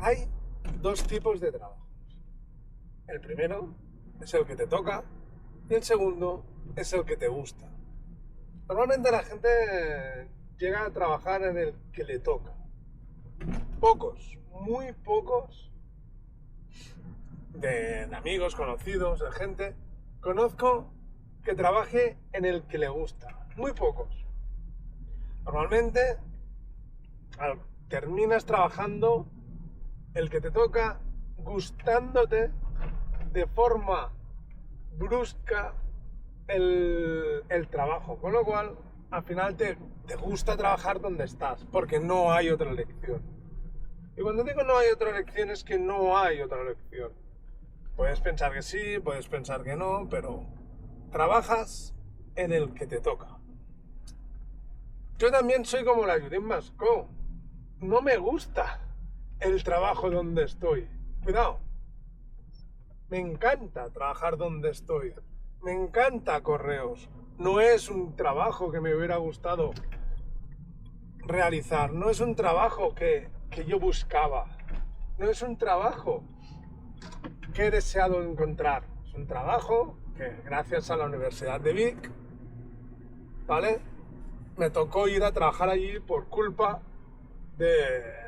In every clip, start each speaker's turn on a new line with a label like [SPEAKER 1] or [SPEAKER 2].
[SPEAKER 1] Hay dos tipos de trabajos. El primero es el que te toca y el segundo es el que te gusta. Normalmente la gente llega a trabajar en el que le toca. Pocos, muy pocos de amigos, conocidos, de gente, conozco que trabaje en el que le gusta. Muy pocos. Normalmente terminas trabajando el que te toca gustándote de forma brusca el trabajo, con lo cual al final te gusta trabajar donde estás, porque no hay otra elección. Y cuando digo no hay otra elección es que no hay otra elección. Puedes pensar que sí, puedes pensar que no, pero trabajas en el que te toca. Yo también soy como la Judith Mascó. No me gusta el trabajo donde estoy. Cuidado. Me encanta trabajar donde estoy. Me encanta correos. No es un trabajo que me hubiera gustado realizar. No es un trabajo que yo buscaba. No es un trabajo que he deseado encontrar. Es un trabajo que gracias a la Universidad de Vic, ¿vale? Me tocó ir a trabajar allí por culpa de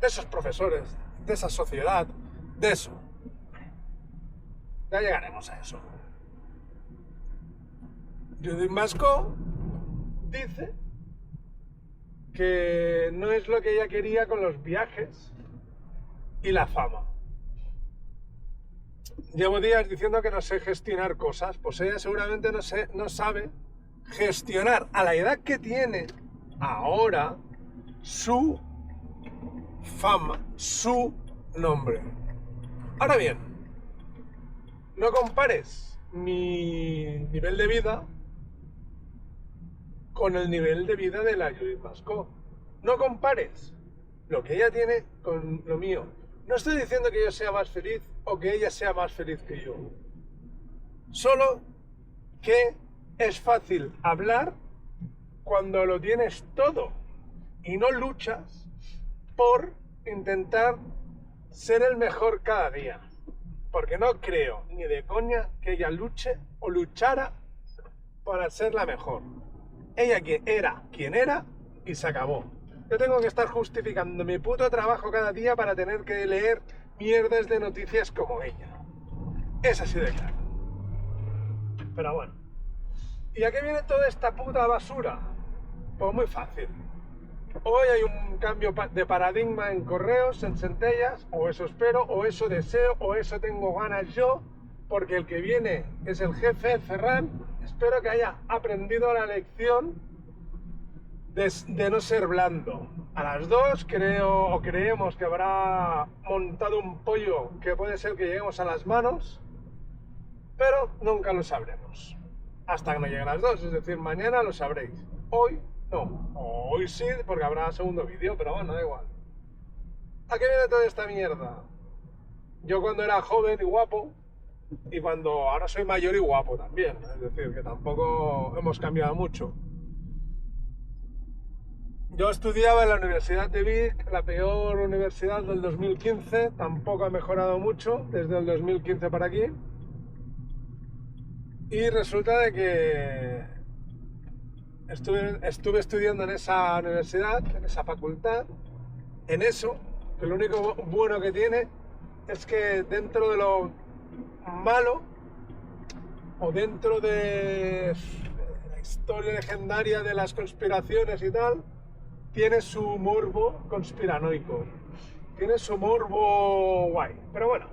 [SPEAKER 1] esos profesores, de esa sociedad, de eso. Ya llegaremos a eso. Judith Mascó dice que no es lo que ella quería con los viajes y la fama. Llevo días diciendo que no sé gestionar cosas, pues ella seguramente no sabe gestionar a la edad que tiene ahora su fama, su nombre. Ahora bien, no compares mi nivel de vida con el nivel de vida de la Judith Mascó. No compares lo que ella tiene con lo mío. No estoy diciendo que yo sea más feliz o que ella sea más feliz que yo. Solo que es fácil hablar cuando lo tienes todo y no luchas por intentar ser el mejor cada día. Porque no creo ni de coña que ella luche o luchara para ser la mejor. Ella que era quien era y se acabó. Yo tengo que estar justificando mi puto trabajo cada día para tener que leer mierdas de noticias como ella. Es así de claro. Pero bueno. ¿Y a qué viene toda esta puta basura? Pues muy fácil. Hoy hay un cambio de paradigma en correos, en Centellas, o eso espero, o eso deseo, o eso tengo ganas yo, porque el que viene es el jefe, Ferran. Espero que haya aprendido la lección de no ser blando. A las 2 creemos que habrá montado un pollo que puede ser que lleguemos a las manos, pero nunca lo sabremos. Hasta que no lleguen las 2, es decir, mañana lo sabréis. Hoy no. Hoy sí, porque habrá segundo vídeo, pero bueno, da igual. ¿A qué viene toda esta mierda? Yo cuando era joven y guapo, y cuando ahora soy mayor y guapo también, es decir, que tampoco hemos cambiado mucho. Yo estudiaba en la Universidad de Vic, la peor universidad del 2015, tampoco ha mejorado mucho desde el 2015 para aquí. Y resulta de que estuve estudiando en esa universidad, en esa facultad, en eso, que lo único bueno que tiene es que dentro de lo malo, o dentro de la historia legendaria de las conspiraciones y tal, tiene su morbo conspiranoico, tiene su morbo guay. Pero bueno,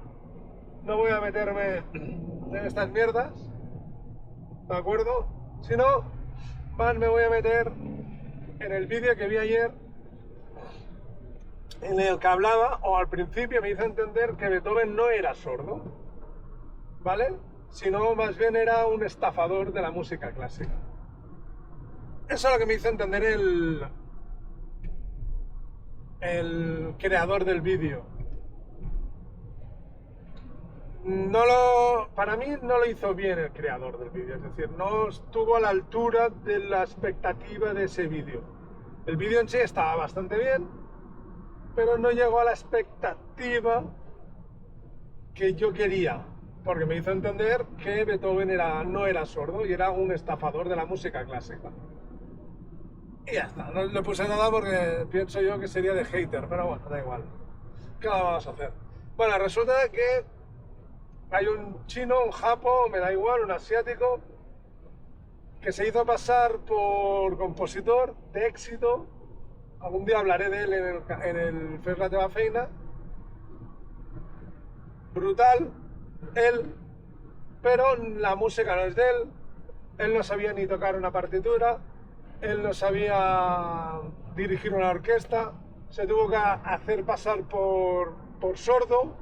[SPEAKER 1] no voy a meterme en estas mierdas, ¿de acuerdo? Si no, más me voy a meter en el vídeo que vi ayer, en el que hablaba, o al principio me hizo entender que Beethoven no era sordo, ¿vale? Sino más bien era un estafador de la música clásica. Eso es lo que me hizo entender el creador del vídeo. Para mí no lo hizo bien el creador del vídeo, es decir, no estuvo a la altura de la expectativa de ese vídeo. El vídeo en sí estaba bastante bien, pero no llegó a la expectativa que yo quería, porque me hizo entender que Beethoven no era sordo y era un estafador de la música clásica. Y ya está, no le puse nada porque pienso yo que sería de hater, pero bueno, da igual. ¿Qué lo vamos a hacer? Bueno, resulta que hay un chino, un japo, me da igual, un asiático, que se hizo pasar por compositor de éxito. Algún día hablaré de él en el Fes la teva feina. Brutal, él, pero la música no es de él no sabía ni tocar una partitura, él no sabía dirigir una orquesta, se tuvo que hacer pasar por sordo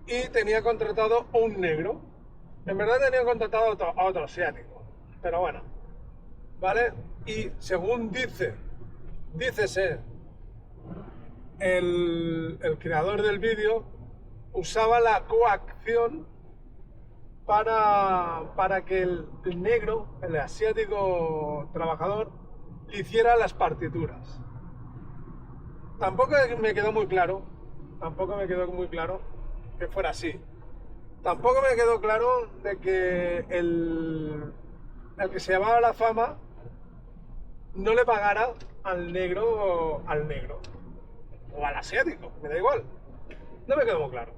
[SPEAKER 1] y tenía contratado a un negro. En verdad tenía contratado a otro asiático, pero bueno, ¿vale? Y según dícese, el creador del vídeo usaba la coacción para que el negro, el asiático trabajador, le hiciera las partituras. Tampoco me quedó muy claro que fuera así. Tampoco me quedó claro de que el que se llamaba La Fama no le pagara al negro o al asiático, me da igual. No me quedó muy claro.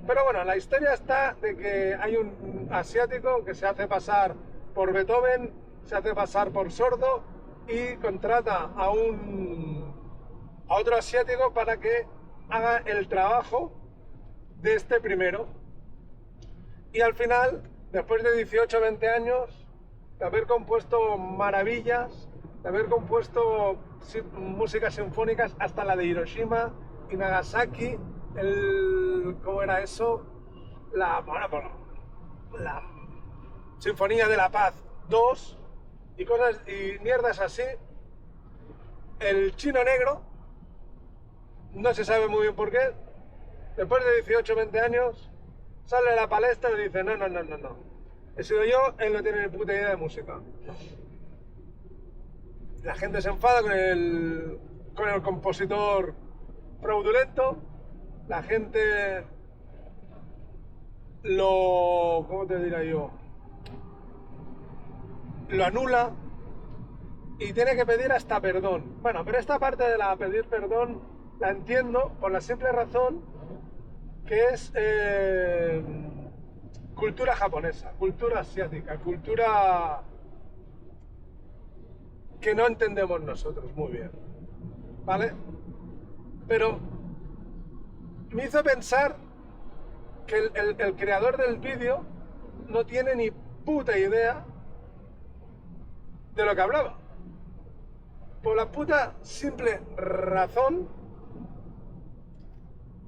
[SPEAKER 1] Pero bueno, la historia está de que hay un asiático que se hace pasar por Beethoven, se hace pasar por sordo y contrata a otro asiático para que haga el trabajo de este primero. Y al final, después de 18 o 20 años, de haber compuesto maravillas, de haber compuesto músicas sinfónicas, hasta la de Hiroshima y Nagasaki, ¿cómo era eso? La Sinfonía de la Paz 2 y cosas y mierdas así, el chino negro, no se sabe muy bien por qué, después de 18 o 20 años, sale a la palestra y dice, no, he sido yo, él no tiene ni puta idea de música. La gente se enfada con el compositor fraudulento, la gente ¿cómo te diría yo? Lo anula y tiene que pedir hasta perdón. Bueno, pero esta parte de la pedir perdón la entiendo por la simple razón que es cultura japonesa, cultura asiática, cultura que no entendemos nosotros muy bien, ¿vale? Pero me hizo pensar que el creador del vídeo no tiene ni puta idea de lo que hablaba. Por la puta simple razón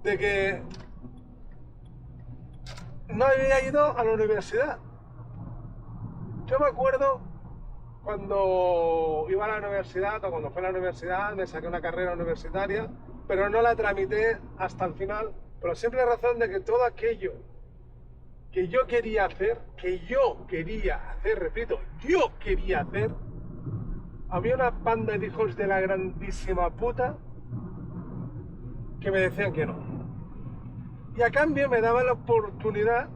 [SPEAKER 1] de que no había ido a la universidad. Yo me acuerdo cuando iba a la universidad o cuando fue a la universidad, me saqué una carrera universitaria, pero no la tramité hasta el final, por la simple razón de que todo aquello que yo quería hacer, repito, yo quería hacer, había una banda de hijos de la grandísima puta que me decían que no. Y a cambio me daban la oportunidad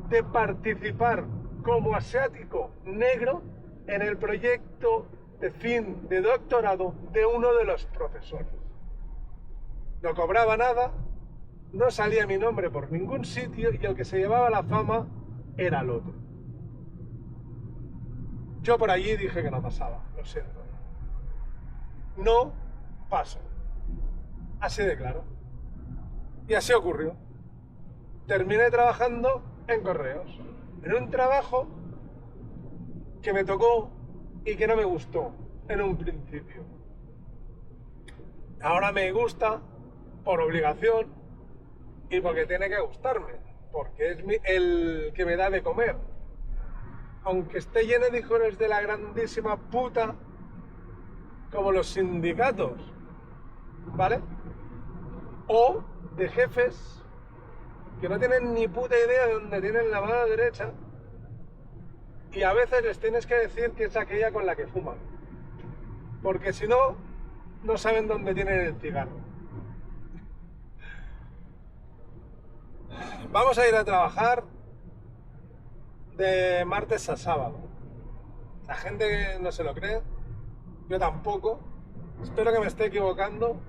[SPEAKER 1] de participar como asiático negro en el proyecto de fin de doctorado de uno de los profesores. No cobraba nada, no salía mi nombre por ningún sitio y el que se llevaba la fama era el otro. Yo por allí dije que no pasaba, lo siento. No paso. Así de claro. Y así ocurrió. Terminé trabajando en correos, en un trabajo que me tocó y que no me gustó en un principio. Ahora me gusta por obligación y porque tiene que gustarme, porque es el que me da de comer. Aunque esté lleno de hijos de la grandísima puta, como los sindicatos, ¿vale? O de jefes que no tienen ni puta idea de dónde tienen la mano derecha y a veces les tienes que decir que es aquella con la que fuman, porque si no, no saben dónde tienen el cigarro. Vamos a ir a trabajar de martes a sábado. La gente no se lo cree, yo tampoco. Espero que me esté equivocando,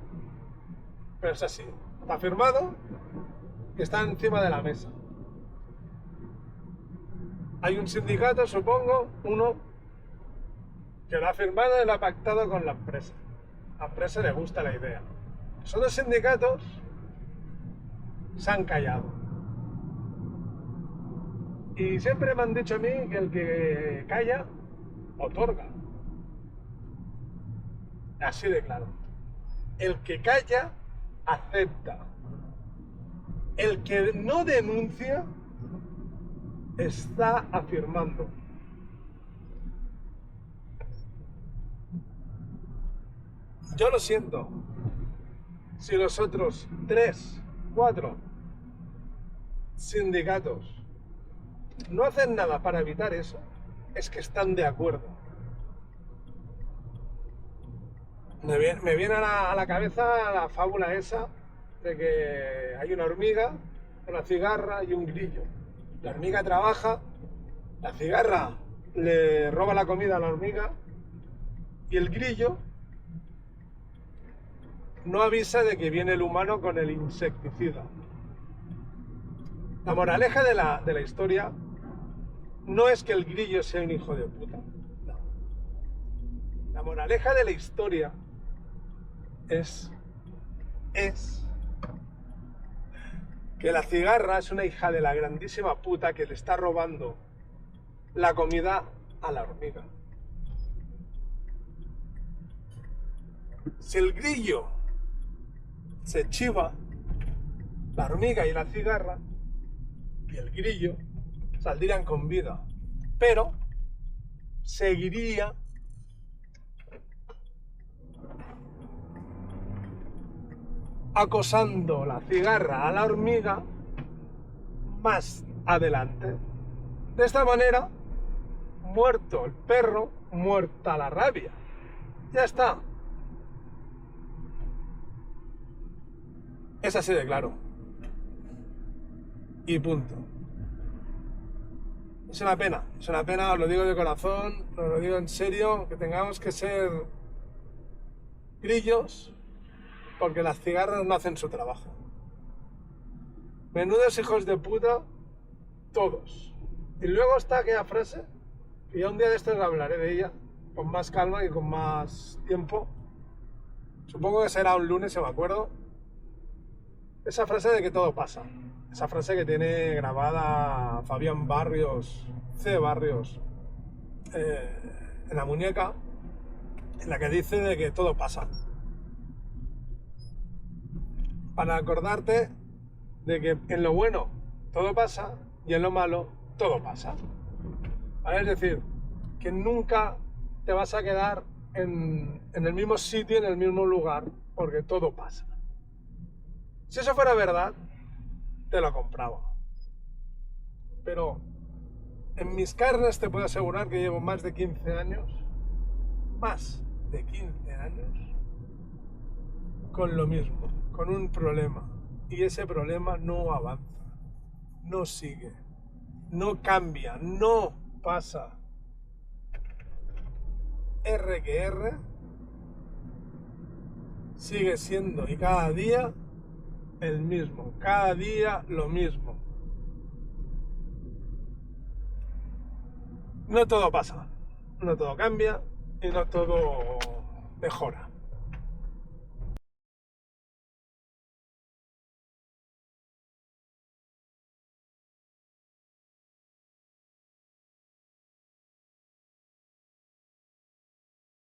[SPEAKER 1] pero es así. Está firmado y está encima de la mesa. Hay un sindicato, supongo, uno que lo ha firmado y lo ha pactado con la empresa. A la empresa le gusta la idea. Los otros sindicatos se han callado. Y siempre me han dicho a mí que el que calla, otorga. Así de claro. El que calla, acepta. El que no denuncia, está afirmando. Yo lo siento. Si los otros 3, 4 sindicatos no hacen nada para evitar eso, es que están de acuerdo. Me viene a la cabeza la fábula esa de que hay una hormiga, una cigarra y un grillo. La hormiga trabaja, la cigarra le roba la comida a la hormiga y el grillo no avisa de que viene el humano con el insecticida. La moraleja de la historia no es que el grillo sea un hijo de puta. No. La moraleja de la historia es que la cigarra es una hija de la grandísima puta que le está robando la comida a la hormiga. Si el grillo se chiva, la hormiga y la cigarra y el grillo saldrían con vida, pero seguiría acosando la cigarra a la hormiga más adelante. De esta manera, muerto el perro, muerta la rabia. Ya está. Es así de claro. Y punto. Es una pena, os lo digo de corazón, os lo digo en serio, que tengamos que ser grillos porque las cigarras no hacen su trabajo. Menudos hijos de puta, todos. Y luego está aquella frase, que ya un día de estos hablaré de ella, con más calma y con más tiempo. Supongo que será un lunes, si me acuerdo. Esa frase de que todo pasa. Esa frase que tiene grabada Fabián Barrios, C. Barrios, en la muñeca, en la que dice de que todo pasa. Para acordarte de que en lo bueno todo pasa y en lo malo todo pasa. ¿Vale? Es decir, que nunca te vas a quedar en el mismo sitio, en el mismo lugar, porque todo pasa. Si eso fuera verdad, te lo compraba. Pero en mis carnes te puedo asegurar que llevo más de 15 años, con lo mismo, con un problema. Y ese problema no avanza, no sigue, no cambia, no pasa. R que R sigue siendo y cada día el mismo, cada día lo mismo. No todo pasa, no todo cambia y no todo mejora.